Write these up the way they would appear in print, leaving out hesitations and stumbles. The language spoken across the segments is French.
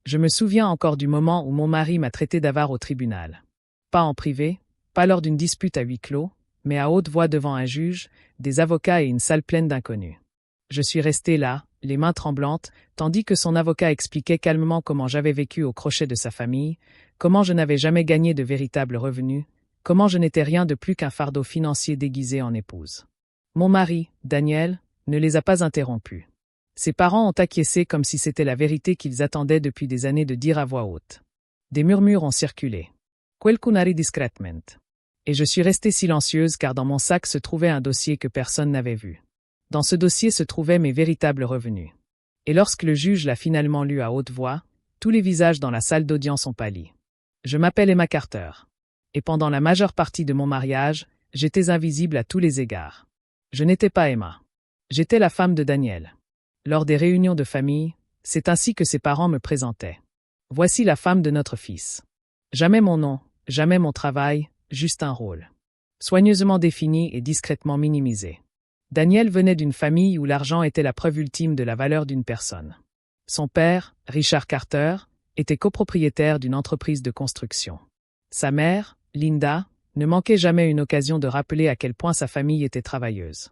Je me souviens encore du moment où mon mari m'a traité d'avare au tribunal. Pas en privé, pas lors d'une dispute à huis clos, mais à haute voix devant un juge, des avocats et une salle pleine d'inconnus. Je suis restée là, les mains tremblantes, tandis que son avocat expliquait calmement comment j'avais vécu au crochet de sa famille, comment je n'avais jamais gagné de véritables revenus, comment je n'étais rien de plus qu'un fardeau financier déguisé en épouse. Mon mari, Daniel, ne les a pas interrompus. Ses parents ont acquiescé comme si c'était la vérité qu'ils attendaient depuis des années de dire à voix haute. Des murmures ont circulé. Qualcunari discretamente. Et je suis restée silencieuse car dans mon sac se trouvait un dossier que personne n'avait vu. Dans ce dossier se trouvaient mes véritables revenus. Et lorsque le juge l'a finalement lu à haute voix, tous les visages dans la salle d'audience ont pâli. Je m'appelle Emma Carter. Et pendant la majeure partie de mon mariage, j'étais invisible à tous les égards. Je n'étais pas Emma. J'étais la femme de Daniel. Lors des réunions de famille, c'est ainsi que ses parents me présentaient. Voici la femme de notre fils. Jamais mon nom, jamais mon travail, juste un rôle. Soigneusement défini et discrètement minimisé. Daniel venait d'une famille où l'argent était la preuve ultime de la valeur d'une personne. Son père, Richard Carter, était copropriétaire d'une entreprise de construction. Sa mère, Linda, ne manquait jamais une occasion de rappeler à quel point sa famille était travailleuse.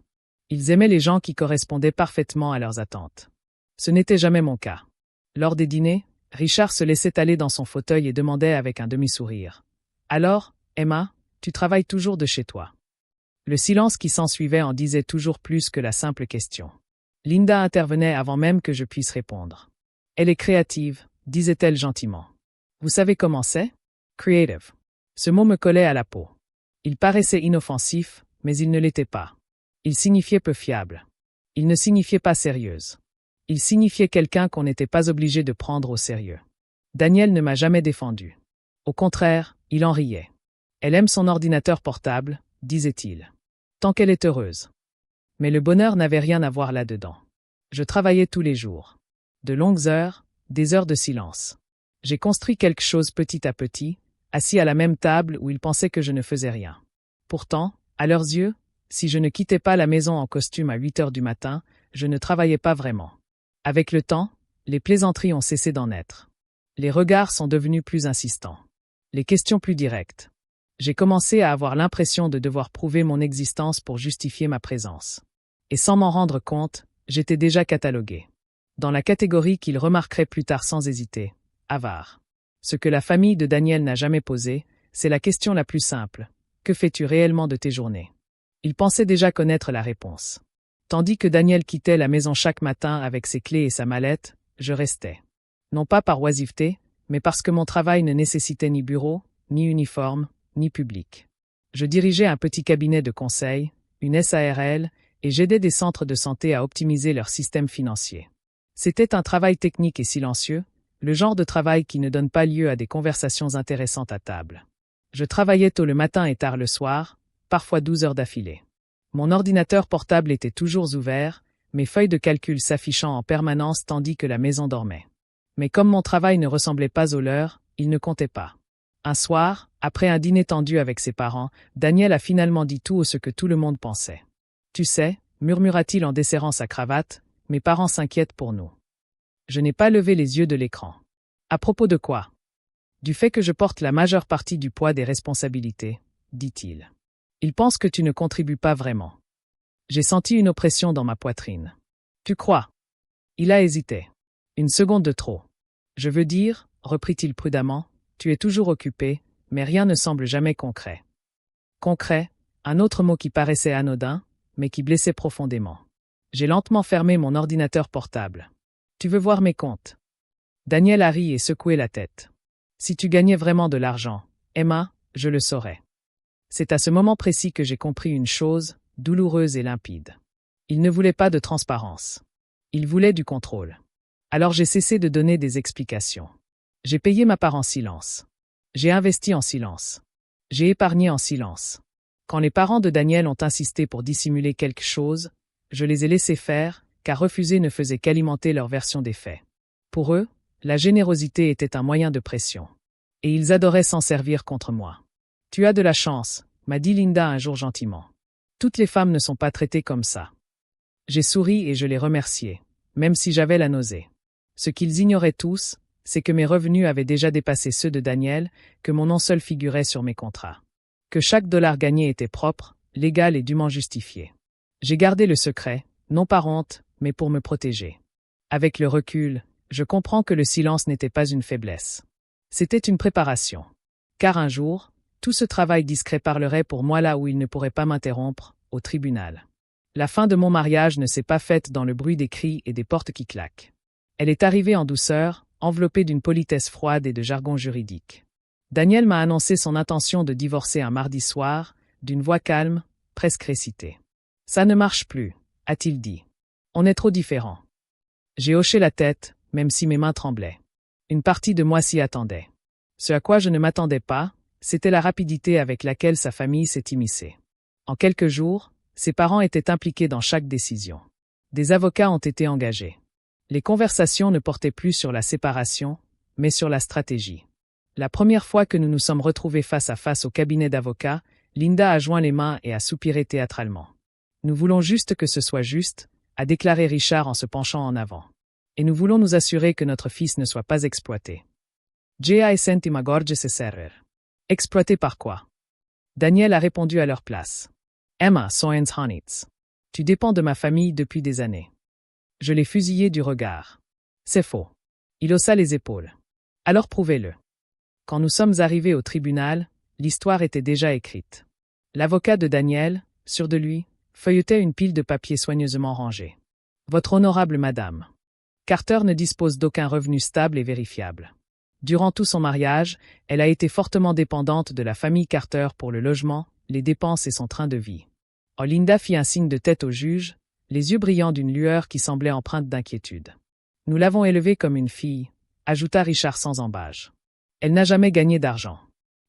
Ils aimaient les gens qui correspondaient parfaitement à leurs attentes. Ce n'était jamais mon cas. Lors des dîners, Richard se laissait aller dans son fauteuil et demandait avec un demi-sourire. « Alors, Emma, tu travailles toujours de chez toi ?» Le silence qui s'ensuivait en disait toujours plus que la simple question. Linda intervenait avant même que je puisse répondre. « Elle est créative », disait-elle gentiment. « Vous savez comment c'est ? Creative. » Ce mot me collait à la peau. Il paraissait inoffensif, mais il ne l'était pas. Il signifiait peu fiable. Il ne signifiait pas sérieuse. Il signifiait quelqu'un qu'on n'était pas obligé de prendre au sérieux. Daniel ne m'a jamais défendu. Au contraire, il en riait. Elle aime son ordinateur portable, disait-il. Tant qu'elle est heureuse. Mais le bonheur n'avait rien à voir là-dedans. Je travaillais tous les jours. De longues heures, des heures de silence. J'ai construit quelque chose petit à petit, assis à la même table où ils pensaient que je ne faisais rien. Pourtant, à leurs yeux, si je ne quittais pas la maison en costume à 8 heures du matin, je ne travaillais pas vraiment. Avec le temps, les plaisanteries ont cessé d'en être. Les regards sont devenus plus insistants. Les questions plus directes. J'ai commencé à avoir l'impression de devoir prouver mon existence pour justifier ma présence. Et sans m'en rendre compte, j'étais déjà catalogué. Dans la catégorie qu'il remarquerait plus tard sans hésiter, avare. Ce que la famille de Daniel n'a jamais posé, c'est la question la plus simple. Que fais-tu réellement de tes journées ? Il pensait déjà connaître la réponse. Tandis que Daniel quittait la maison chaque matin avec ses clés et sa mallette, je restais. Non pas par oisiveté, mais parce que mon travail ne nécessitait ni bureau, ni uniforme, ni public. Je dirigeais un petit cabinet de conseil, une SARL, et j'aidais des centres de santé à optimiser leur système financier. C'était un travail technique et silencieux, le genre de travail qui ne donne pas lieu à des conversations intéressantes à table. Je travaillais tôt le matin et tard le soir, parfois 12 heures d'affilée. Mon ordinateur portable était toujours ouvert, mes feuilles de calcul s'affichant en permanence tandis que la maison dormait. Mais comme mon travail ne ressemblait pas au leur, il ne comptait pas. Un soir, après un dîner tendu avec ses parents, Daniel a finalement dit tout ce que tout le monde pensait. « Tu sais » murmura-t-il en desserrant sa cravate, « mes parents s'inquiètent pour nous. » Je n'ai pas levé les yeux de l'écran. À propos de quoi ? Du fait que je porte la majeure partie du poids des responsabilités, dit-il. Ils pensent que tu ne contribues pas vraiment. J'ai senti une oppression dans ma poitrine. Tu crois ? Il a hésité. Une seconde de trop. Je veux dire, reprit-il prudemment, tu es toujours occupé, mais rien ne semble jamais concret. Concret, un autre mot qui paraissait anodin, mais qui blessait profondément. J'ai lentement fermé mon ordinateur portable. Tu veux voir mes comptes ? Daniel a ri et secoué la tête. Si tu gagnais vraiment de l'argent, Emma, je le saurais. C'est à ce moment précis que j'ai compris une chose, douloureuse et limpide. Il ne voulait pas de transparence. Il voulait du contrôle. Alors j'ai cessé de donner des explications. J'ai payé ma part en silence. J'ai investi en silence. J'ai épargné en silence. Quand les parents de Daniel ont insisté pour dissimuler quelque chose, je les ai laissés faire, car refuser ne faisait qu'alimenter leur version des faits. Pour eux, la générosité était un moyen de pression. Et ils adoraient s'en servir contre moi. « Tu as de la chance », m'a dit Linda un jour gentiment. « Toutes les femmes ne sont pas traitées comme ça. » J'ai souri et je les remerciais, même si j'avais la nausée. Ce qu'ils ignoraient tous, c'est que mes revenus avaient déjà dépassé ceux de Daniel, que mon nom seul figurait sur mes contrats. Que chaque dollar gagné était propre, légal et dûment justifié. J'ai gardé le secret, non par honte, mais pour me protéger. Avec le recul, je comprends que le silence n'était pas une faiblesse. C'était une préparation. Car un jour, tout ce travail discret parlerait pour moi là où il ne pourrait pas m'interrompre, au tribunal. La fin de mon mariage ne s'est pas faite dans le bruit des cris et des portes qui claquent. Elle est arrivée en douceur, enveloppée d'une politesse froide et de jargon juridique. Daniel m'a annoncé son intention de divorcer un mardi soir, d'une voix calme, presque récitée. « Ça ne marche plus », a-t-il dit. « On est trop différents. » J'ai hoché la tête, même si mes mains tremblaient. Une partie de moi s'y attendait. Ce à quoi je ne m'attendais pas, c'était la rapidité avec laquelle sa famille s'est immiscée. En quelques jours, ses parents étaient impliqués dans chaque décision. Des avocats ont été engagés. Les conversations ne portaient plus sur la séparation, mais sur la stratégie. La première fois que nous nous sommes retrouvés face à face au cabinet d'avocats, Linda a joint les mains et a soupiré théâtralement. « Nous voulons juste que ce soit juste », a déclaré Richard en se penchant en avant. « Et nous voulons nous assurer que notre fils ne soit pas exploité. » J.A. senti Gorge se serrer. Exploité par quoi? Daniel a répondu à leur place. Emma Soens Honitz. Tu dépends de ma famille depuis des années. Je l'ai fusillé du regard. C'est faux. Il haussa les épaules. Alors prouvez-le. Quand nous sommes arrivés au tribunal, l'histoire était déjà écrite. L'avocat de Daniel, sûr de lui, feuilletait une pile de papiers soigneusement rangés. Votre honorable madame. Carter ne dispose d'aucun revenu stable et vérifiable. Durant tout son mariage, elle a été fortement dépendante de la famille Carter pour le logement, les dépenses et son train de vie. Linda fit un signe de tête au juge, les yeux brillants d'une lueur qui semblait empreinte d'inquiétude. Nous l'avons élevée comme une fille, ajouta Richard sans embâge. Elle n'a jamais gagné d'argent.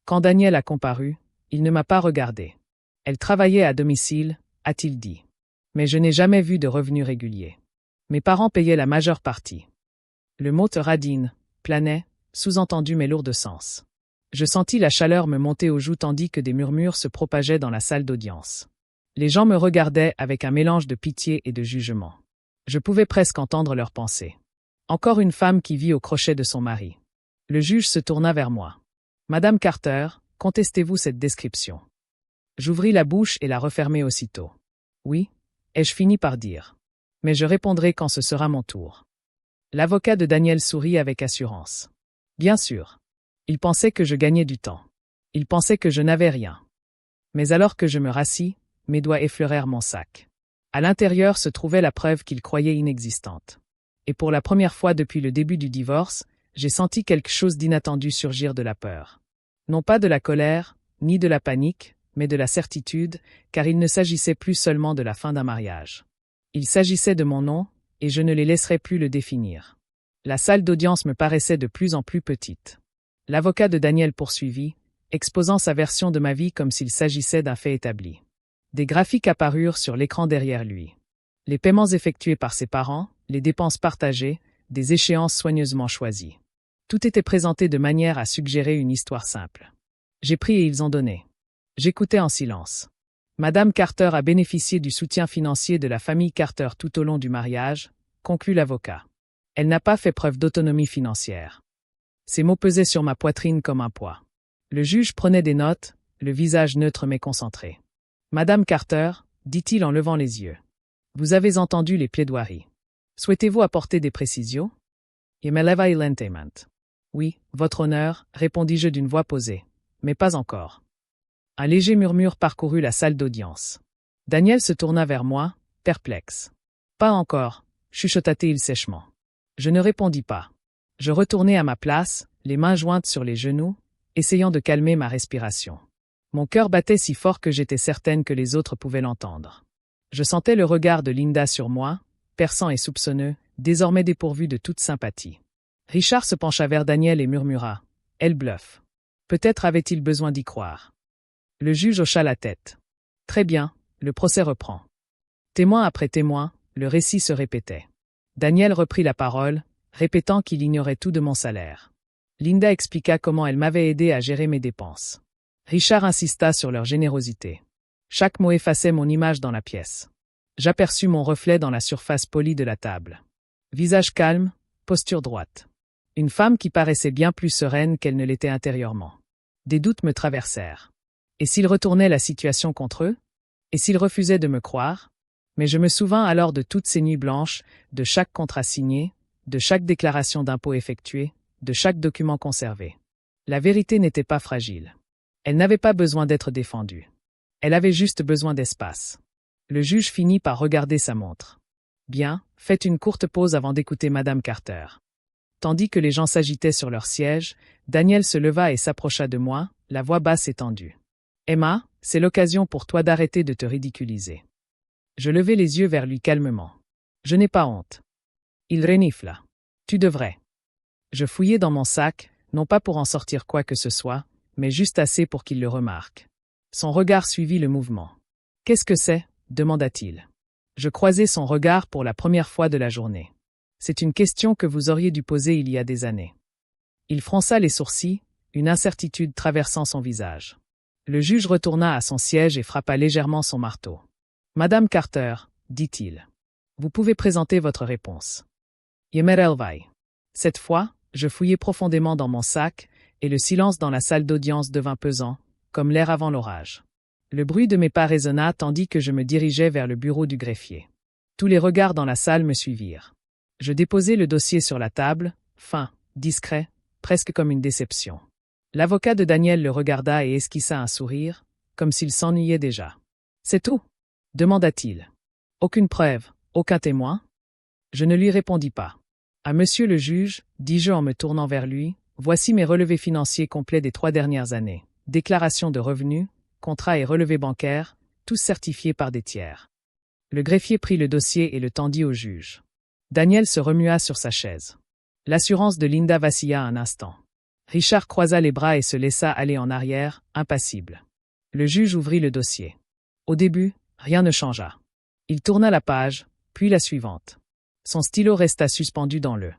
Quand Daniel a comparu, il ne m'a pas regardé. Elle travaillait à domicile, a-t-il dit. Mais je n'ai jamais vu de revenus réguliers. Mes parents payaient la majeure partie. Le mot radine planait, sous-entendu mais lourd de sens. Je sentis la chaleur me monter aux joues tandis que des murmures se propageaient dans la salle d'audience. Les gens me regardaient avec un mélange de pitié et de jugement. Je pouvais presque entendre leurs pensées. Encore une femme qui vit au crochet de son mari. Le juge se tourna vers moi. Madame Carter, contestez-vous cette description? J'ouvris la bouche et la refermai aussitôt. Oui, ai-je fini par dire. Mais je répondrai quand ce sera mon tour. L'avocat de Daniel sourit avec assurance. Bien sûr. Il pensait que je gagnais du temps. Il pensait que je n'avais rien. Mais alors que je me rassis, mes doigts effleurèrent mon sac. À l'intérieur se trouvait la preuve qu'il croyait inexistante. Et pour la première fois depuis le début du divorce, j'ai senti quelque chose d'inattendu surgir de la peur. Non pas de la colère, ni de la panique, mais de la certitude, car il ne s'agissait plus seulement de la fin d'un mariage. Il s'agissait de mon nom, et je ne les laisserai plus le définir. La salle d'audience me paraissait de plus en plus petite. L'avocat de Daniel poursuivit, exposant sa version de ma vie comme s'il s'agissait d'un fait établi. Des graphiques apparurent sur l'écran derrière lui. Les paiements effectués par ses parents, les dépenses partagées, des échéances soigneusement choisies. Tout était présenté de manière à suggérer une histoire simple. J'ai pris et ils ont donné. J'écoutais en silence. Madame Carter a bénéficié du soutien financier de la famille Carter tout au long du mariage, conclut l'avocat. Elle n'a pas fait preuve d'autonomie financière. Ces mots pesaient sur ma poitrine comme un poids. Le juge prenait des notes, le visage neutre mais concentré. Madame Carter, dit-il en levant les yeux. Vous avez entendu les plaidoiries. Souhaitez-vous apporter des précisions? Oui, votre honneur, répondis-je d'une voix posée. Mais pas encore. Un léger murmure parcourut la salle d'audience. Daniel se tourna vers moi, perplexe. Pas encore, chuchota-t-il sèchement. Je ne répondis pas. Je retournai à ma place, les mains jointes sur les genoux, essayant de calmer ma respiration. Mon cœur battait si fort que j'étais certaine que les autres pouvaient l'entendre. Je sentais le regard de Linda sur moi, perçant et soupçonneux, désormais dépourvu de toute sympathie. Richard se pencha vers Daniel et murmura. Elle bluffe. Peut-être avait-il besoin d'y croire. Le juge hocha la tête. Très bien, le procès reprend. Témoin après témoin, le récit se répétait. Daniel reprit la parole, répétant qu'il ignorait tout de mon salaire. Linda expliqua comment elle m'avait aidé à gérer mes dépenses. Richard insista sur leur générosité. Chaque mot effaçait mon image dans la pièce. J'aperçus mon reflet dans la surface polie de la table. Visage calme, posture droite. Une femme qui paraissait bien plus sereine qu'elle ne l'était intérieurement. Des doutes me traversèrent. Et s'ils retournaient la situation contre eux? Et s'ils refusaient de me croire? Mais je me souvins alors de toutes ces nuits blanches, de chaque contrat signé, de chaque déclaration d'impôt effectuée, de chaque document conservé. La vérité n'était pas fragile. Elle n'avait pas besoin d'être défendue. Elle avait juste besoin d'espace. Le juge finit par regarder sa montre. Bien, faites une courte pause avant d'écouter Madame Carter. Tandis que les gens s'agitaient sur leur siège, Daniel se leva et s'approcha de moi, la voix basse et tendue. Emma, c'est l'occasion pour toi d'arrêter de te ridiculiser. Je levai les yeux vers lui calmement. Je n'ai pas honte. Il renifla. Tu devrais. Je fouillai dans mon sac, non pas pour en sortir quoi que ce soit, mais juste assez pour qu'il le remarque. Son regard suivit le mouvement. Qu'est-ce que c'est? Demanda-t-il. Je croisai son regard pour la première fois de la journée. C'est une question que vous auriez dû poser il y a des années. Il fronça les sourcils, une incertitude traversant son visage. Le juge retourna à son siège et frappa légèrement son marteau. Madame Carter, dit-il. Vous pouvez présenter votre réponse. Yemerelvai. Cette fois, je fouillai profondément dans mon sac, et le silence dans la salle d'audience devint pesant, comme l'air avant l'orage. Le bruit de mes pas résonna tandis que je me dirigeais vers le bureau du greffier. Tous les regards dans la salle me suivirent. Je déposai le dossier sur la table, fin, discret, presque comme une déception. L'avocat de Daniel le regarda et esquissa un sourire, comme s'il s'ennuyait déjà. C'est tout? Demanda-t-il. Aucune preuve, aucun témoin? Je ne lui répondis pas. À monsieur le juge, dis-je en me tournant vers lui, voici mes relevés financiers complets des 3 dernières années. Déclaration de revenus, contrat et relevés bancaires, tous certifiés par des tiers. Le greffier prit le dossier et le tendit au juge. Daniel se remua sur sa chaise. L'assurance de Linda vacilla un instant. Richard croisa les bras et se laissa aller en arrière, impassible. Le juge ouvrit le dossier. Au début, rien ne changea. Il tourna la page, puis la suivante. Son stylo resta suspendu dans le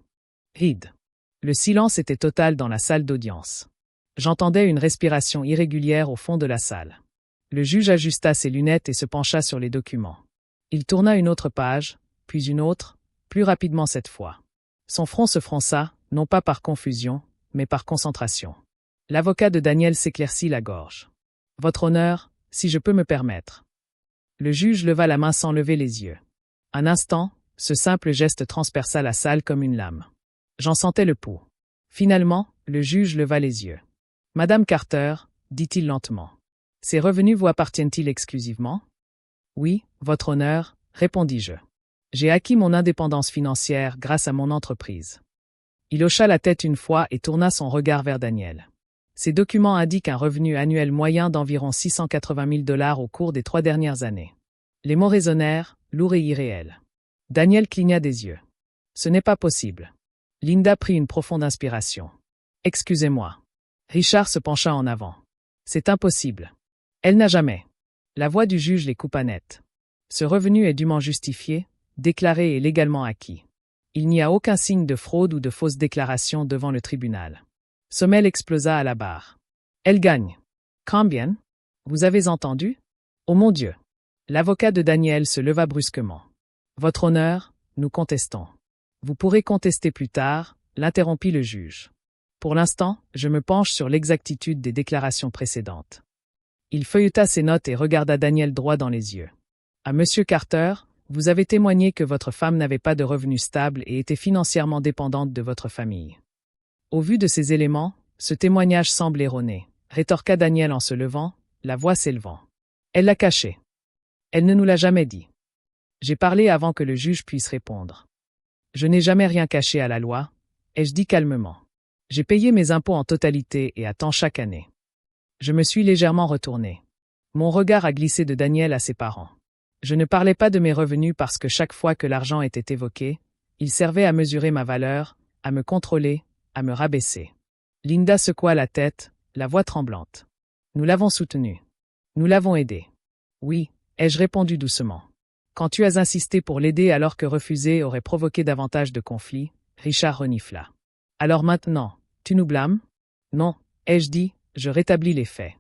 ride. Le silence était total dans la salle d'audience. J'entendais une respiration irrégulière au fond de la salle. Le juge ajusta ses lunettes et se pencha sur les documents. Il tourna une autre page, puis une autre, plus rapidement cette fois. Son front se fronça, non pas par confusion, mais par concentration. L'avocat de Daniel s'éclaircit la gorge. « Votre honneur, si je peux me permettre. » Le juge leva la main sans lever les yeux. Un instant, ce simple geste transperça la salle comme une lame. J'en sentais le pouls. Finalement, le juge leva les yeux. « Madame Carter, dit-il lentement. Ces revenus vous appartiennent-ils exclusivement? » « Oui, votre honneur, répondis-je. J'ai acquis mon indépendance financière grâce à mon entreprise. » Il hocha la tête une fois et tourna son regard vers Daniel. Ces documents indiquent un revenu annuel moyen d'environ 680 000 $ au cours des 3 dernières années. Les mots résonnèrent, lourds et irréels. Daniel cligna des yeux. Ce n'est pas possible. Linda prit une profonde inspiration. Excusez-moi. Richard se pencha en avant. C'est impossible. Elle n'a jamais. La voix du juge les coupa net. Ce revenu est dûment justifié, déclaré et légalement acquis. Il n'y a aucun signe de fraude ou de fausse déclaration devant le tribunal. Sommel explosa à la barre. Elle gagne. Combien? Vous avez entendu? Oh mon Dieu! L'avocat de Daniel se leva brusquement. Votre honneur, nous contestons. Vous pourrez contester plus tard, l'interrompit le juge. Pour l'instant, je me penche sur l'exactitude des déclarations précédentes. Il feuilleta ses notes et regarda Daniel droit dans les yeux. À Monsieur Carter, vous avez témoigné que votre femme n'avait pas de revenus stables et était financièrement dépendante de votre famille. Au vu de ces éléments, ce témoignage semble erroné, rétorqua Daniel en se levant, la voix s'élevant. Elle l'a caché. Elle ne nous l'a jamais dit. J'ai parlé avant que le juge puisse répondre. Je n'ai jamais rien caché à la loi, ai-je dit calmement. J'ai payé mes impôts en totalité et à temps chaque année. Je me suis légèrement retourné. Mon regard a glissé de Daniel à ses parents. Je ne parlais pas de mes revenus parce que chaque fois que l'argent était évoqué, il servait à mesurer ma valeur, à me contrôler, à me rabaisser. Linda secoua la tête, la voix tremblante. Nous l'avons soutenu. Nous l'avons aidé. Oui, ai-je répondu doucement. Quand tu as insisté pour l'aider alors que refuser aurait provoqué davantage de conflits, Richard renifla. Alors maintenant, tu nous blâmes? Non, ai-je dit, je rétablis les faits.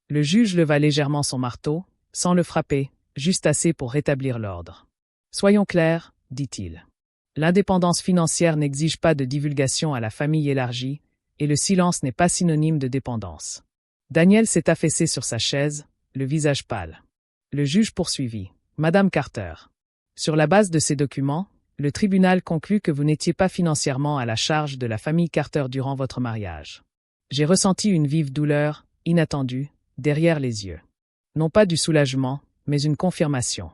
Le juge leva légèrement son marteau, sans le frapper, juste assez pour rétablir l'ordre. Soyons clairs, dit-il. L'indépendance financière n'exige pas de divulgation à la famille élargie, et le silence n'est pas synonyme de dépendance. Daniel s'est affaissé sur sa chaise, le visage pâle. Le juge poursuivit. Madame Carter. Sur la base de ces documents, le tribunal conclut que vous n'étiez pas financièrement à la charge de la famille Carter durant votre mariage. J'ai ressenti une vive douleur, inattendue, derrière les yeux. Non pas du soulagement, mais une confirmation.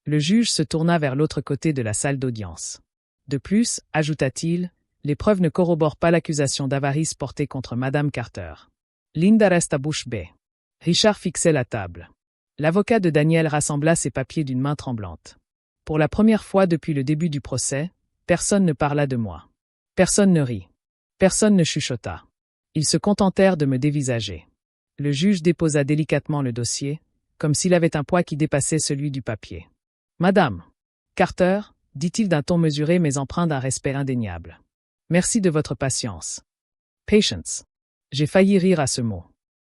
Le juge se tourna vers l'autre côté de la salle d'audience. De plus, ajouta-t-il, les preuves ne corroborent pas l'accusation d'avarice portée contre Madame Carter. Linda resta bouche bée. Richard fixait la table. L'avocat de Daniel rassembla ses papiers d'une main tremblante. Pour la première fois depuis le début du procès, personne ne parla de moi. Personne ne rit. Personne ne chuchota. Ils se contentèrent de me dévisager. Le juge déposa délicatement le dossier, comme s'il avait un poids qui dépassait celui du papier. Madame Carter, dit-il d'un ton mesuré mais empreint d'un respect indéniable. Merci de votre patience. Patience. J'ai failli rire à ce mot.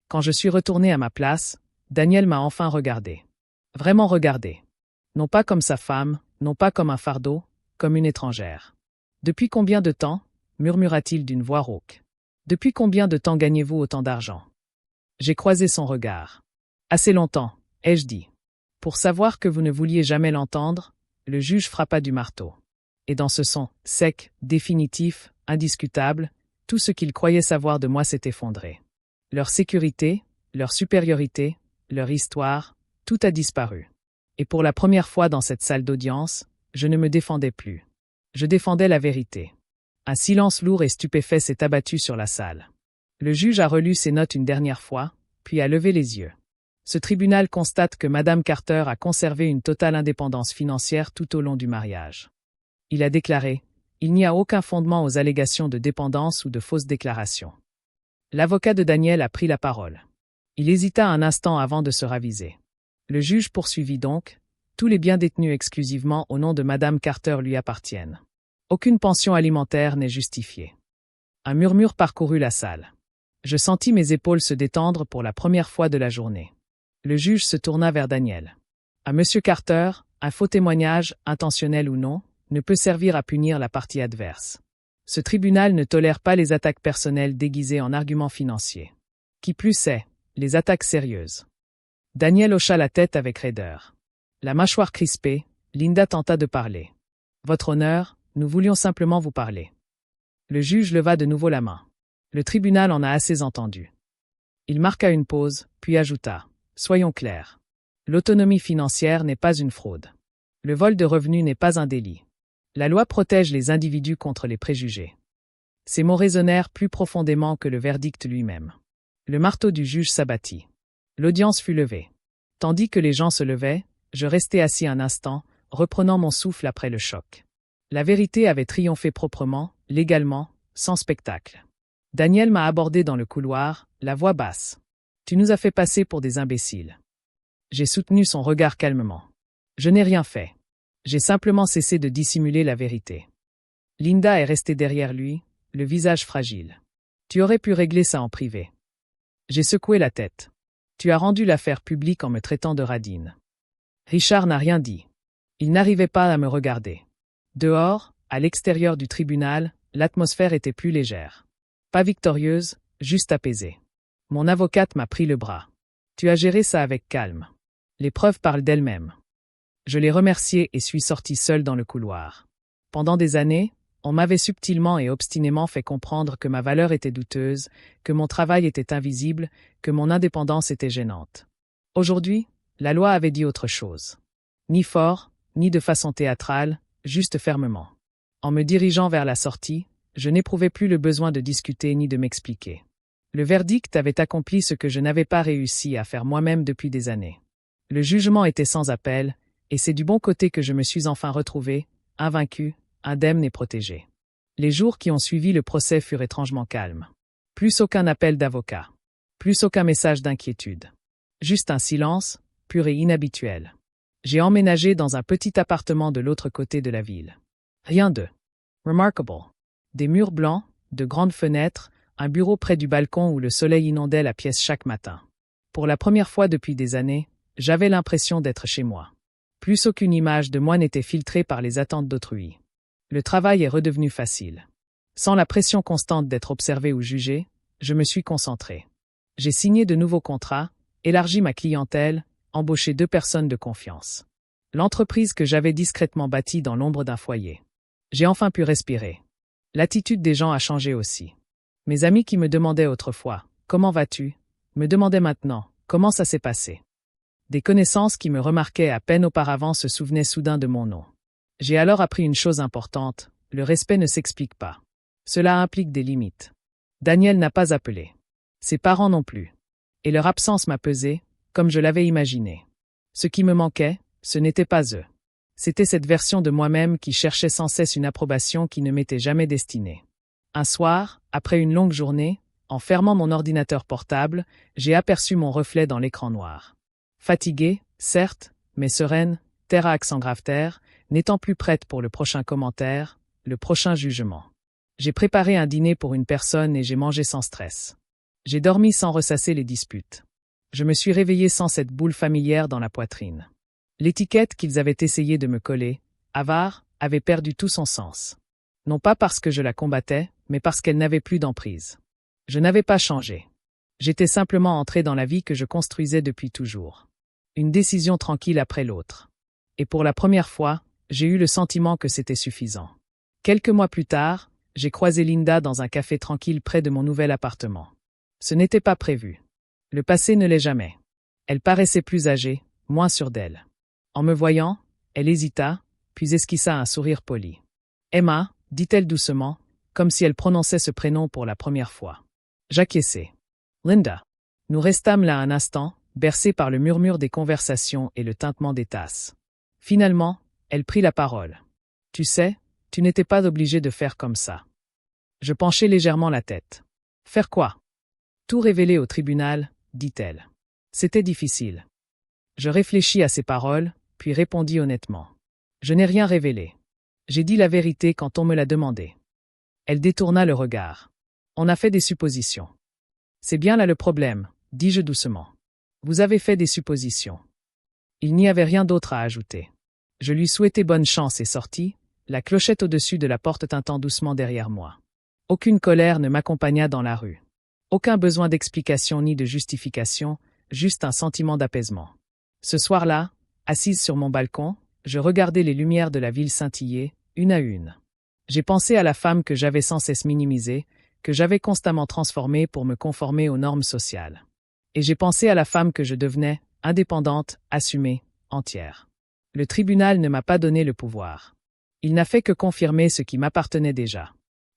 Quand je suis retourné à ma place, Daniel m'a enfin regardé. Vraiment regardé. Non pas comme sa femme, non pas comme un fardeau, comme une étrangère. Depuis combien de temps, murmura-t-il d'une voix rauque. Depuis combien de temps gagnez-vous autant d'argent? J'ai croisé son regard. Assez longtemps, ai-je dit. Pour savoir que vous ne vouliez jamais l'entendre, le juge frappa du marteau. Et dans ce son, sec, définitif, indiscutable, tout ce qu'ils croyaient savoir de moi s'est effondré. Leur sécurité, leur supériorité, leur histoire, tout a disparu. Et pour la première fois dans cette salle d'audience, je ne me défendais plus. Je défendais la vérité. Un silence lourd et stupéfait s'est abattu sur la salle. Le juge a relu ses notes une dernière fois, puis a levé les yeux. Ce tribunal constate que Madame Carter a conservé une totale indépendance financière tout au long du mariage. Il a déclaré « Il n'y a aucun fondement aux allégations de dépendance ou de fausses déclarations ». L'avocat de Daniel a pris la parole. Il hésita un instant avant de se raviser. Le juge poursuivit donc « Tous les biens détenus exclusivement au nom de Madame Carter lui appartiennent. Aucune pension alimentaire n'est justifiée. » Un murmure parcourut la salle. Je sentis mes épaules se détendre pour la première fois de la journée. Le juge se tourna vers Daniel. À Monsieur Carter, un faux témoignage, intentionnel ou non, ne peut servir à punir la partie adverse. Ce tribunal ne tolère pas les attaques personnelles déguisées en arguments financiers. Qui plus est, les attaques sérieuses. Daniel hocha la tête avec raideur. La mâchoire crispée, Linda tenta de parler. Votre honneur, nous voulions simplement vous parler. Le juge leva de nouveau la main. Le tribunal en a assez entendu. Il marqua une pause, puis ajouta. Soyons clairs. L'autonomie financière n'est pas une fraude. Le vol de revenus n'est pas un délit. La loi protège les individus contre les préjugés. Ces mots résonnèrent plus profondément que le verdict lui-même. Le marteau du juge s'abattit. L'audience fut levée. Tandis que les gens se levaient, je restai assis un instant, reprenant mon souffle après le choc. La vérité avait triomphé proprement, légalement, sans spectacle. Daniel m'a abordé dans le couloir, la voix basse. Tu nous as fait passer pour des imbéciles. J'ai soutenu son regard calmement. Je n'ai rien fait. J'ai simplement cessé de dissimuler la vérité. Linda est restée derrière lui, le visage fragile. Tu aurais pu régler ça en privé. J'ai secoué la tête. Tu as rendu l'affaire publique en me traitant de radine. Richard n'a rien dit. Il n'arrivait pas à me regarder. Dehors, à l'extérieur du tribunal, l'atmosphère était plus légère. Pas victorieuse, juste apaisée. Mon avocate m'a pris le bras. Tu as géré ça avec calme. Les preuves parlent d'elles-mêmes. Je l'ai remercié et suis sorti seul dans le couloir. Pendant des années, on m'avait subtilement et obstinément fait comprendre que ma valeur était douteuse, que mon travail était invisible, que mon indépendance était gênante. Aujourd'hui, la loi avait dit autre chose. Ni fort, ni de façon théâtrale, juste fermement. En me dirigeant vers la sortie, je n'éprouvais plus le besoin de discuter ni de m'expliquer. Le verdict avait accompli ce que je n'avais pas réussi à faire moi-même depuis des années. Le jugement était sans appel, et c'est du bon côté que je me suis enfin retrouvé, invaincu, indemne et protégé. Les jours qui ont suivi le procès furent étrangement calmes. Plus aucun appel d'avocat. Plus aucun message d'inquiétude. Juste un silence, pur et inhabituel. J'ai emménagé dans un petit appartement de l'autre côté de la ville. Rien de remarkable. Des murs blancs, de grandes fenêtres, un bureau près du balcon où le soleil inondait la pièce chaque matin. Pour la première fois depuis des années, j'avais l'impression d'être chez moi. Plus aucune image de moi n'était filtrée par les attentes d'autrui. Le travail est redevenu facile. Sans la pression constante d'être observé ou jugé, je me suis concentré. J'ai signé de nouveaux contrats, élargi ma clientèle, embauché 2 personnes de confiance. L'entreprise que j'avais discrètement bâtie dans l'ombre d'un foyer. J'ai enfin pu respirer. L'attitude des gens a changé aussi. Mes amis qui me demandaient autrefois « Comment vas-tu ?», me demandaient maintenant « Comment ça s'est passé ?» Des connaissances qui me remarquaient à peine auparavant se souvenaient soudain de mon nom. J'ai alors appris une chose importante, le respect ne s'explique pas. Cela implique des limites. Daniel n'a pas appelé. Ses parents non plus. Et leur absence m'a pesé, comme je l'avais imaginé. Ce qui me manquait, ce n'était pas eux. C'était cette version de moi-même qui cherchait sans cesse une approbation qui ne m'était jamais destinée. Un soir, après une longue journée, en fermant mon ordinateur portable, j'ai aperçu mon reflet dans l'écran noir. Fatiguée, certes, mais sereine, terre à accent grave terre, n'étant plus prête pour le prochain commentaire, le prochain jugement. J'ai préparé un dîner pour une personne et j'ai mangé sans stress. J'ai dormi sans ressasser les disputes. Je me suis réveillé sans cette boule familière dans la poitrine. L'étiquette qu'ils avaient essayé de me coller, avare, avait perdu tout son sens. Non pas parce que je la combattais, mais parce qu'elle n'avait plus d'emprise. Je n'avais pas changé. J'étais simplement entré dans la vie que je construisais depuis toujours. Une décision tranquille après l'autre. Et pour la première fois, j'ai eu le sentiment que c'était suffisant. Quelques mois plus tard, j'ai croisé Linda dans un café tranquille près de mon nouvel appartement. Ce n'était pas prévu. Le passé ne l'est jamais. Elle paraissait plus âgée, moins sûre d'elle. En me voyant, elle hésita, puis esquissa un sourire poli. « Emma », dit-elle doucement, comme si elle prononçait ce prénom pour la première fois. J'acquiesçai. « Linda ». Nous restâmes là un instant, bercés par le murmure des conversations et le tintement des tasses. Finalement, elle prit la parole. « Tu sais, tu n'étais pas obligée de faire comme ça. » Je penchai légèrement la tête. « Faire quoi ?» « Tout révéler au tribunal, dit-elle. C'était difficile. Je réfléchis à ces paroles, puis répondis honnêtement. Je n'ai rien révélé. J'ai dit la vérité quand on me l'a demandé. Elle détourna le regard. On a fait des suppositions. C'est bien là le problème, dis-je doucement. Vous avez fait des suppositions. Il n'y avait rien d'autre à ajouter. Je lui souhaitai bonne chance et sortis, la clochette au-dessus de la porte tintant doucement derrière moi. Aucune colère ne m'accompagna dans la rue. Aucun besoin d'explication ni de justification, juste un sentiment d'apaisement. Ce soir-là, assise sur mon balcon, je regardais les lumières de la ville scintiller, une à une. J'ai pensé à la femme que j'avais sans cesse minimisée, que j'avais constamment transformée pour me conformer aux normes sociales. Et j'ai pensé à la femme que je devenais, indépendante, assumée, entière. Le tribunal ne m'a pas donné le pouvoir. Il n'a fait que confirmer ce qui m'appartenait déjà.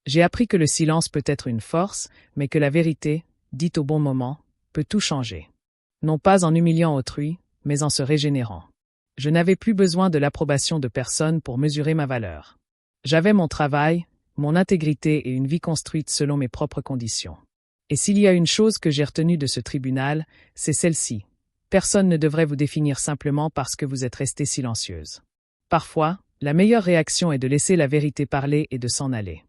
J'ai appris que le silence peut être une force, mais que la vérité, dite au bon moment, peut tout changer. Non pas en humiliant autrui, mais en se régénérant. Je n'avais plus besoin de l'approbation de personne pour mesurer ma valeur. J'avais mon travail, mon intégrité et une vie construite selon mes propres conditions. Et s'il y a une chose que j'ai retenue de ce tribunal, c'est celle-ci. Personne ne devrait vous définir simplement parce que vous êtes restée silencieuse. Parfois, la meilleure réaction est de laisser la vérité parler et de s'en aller.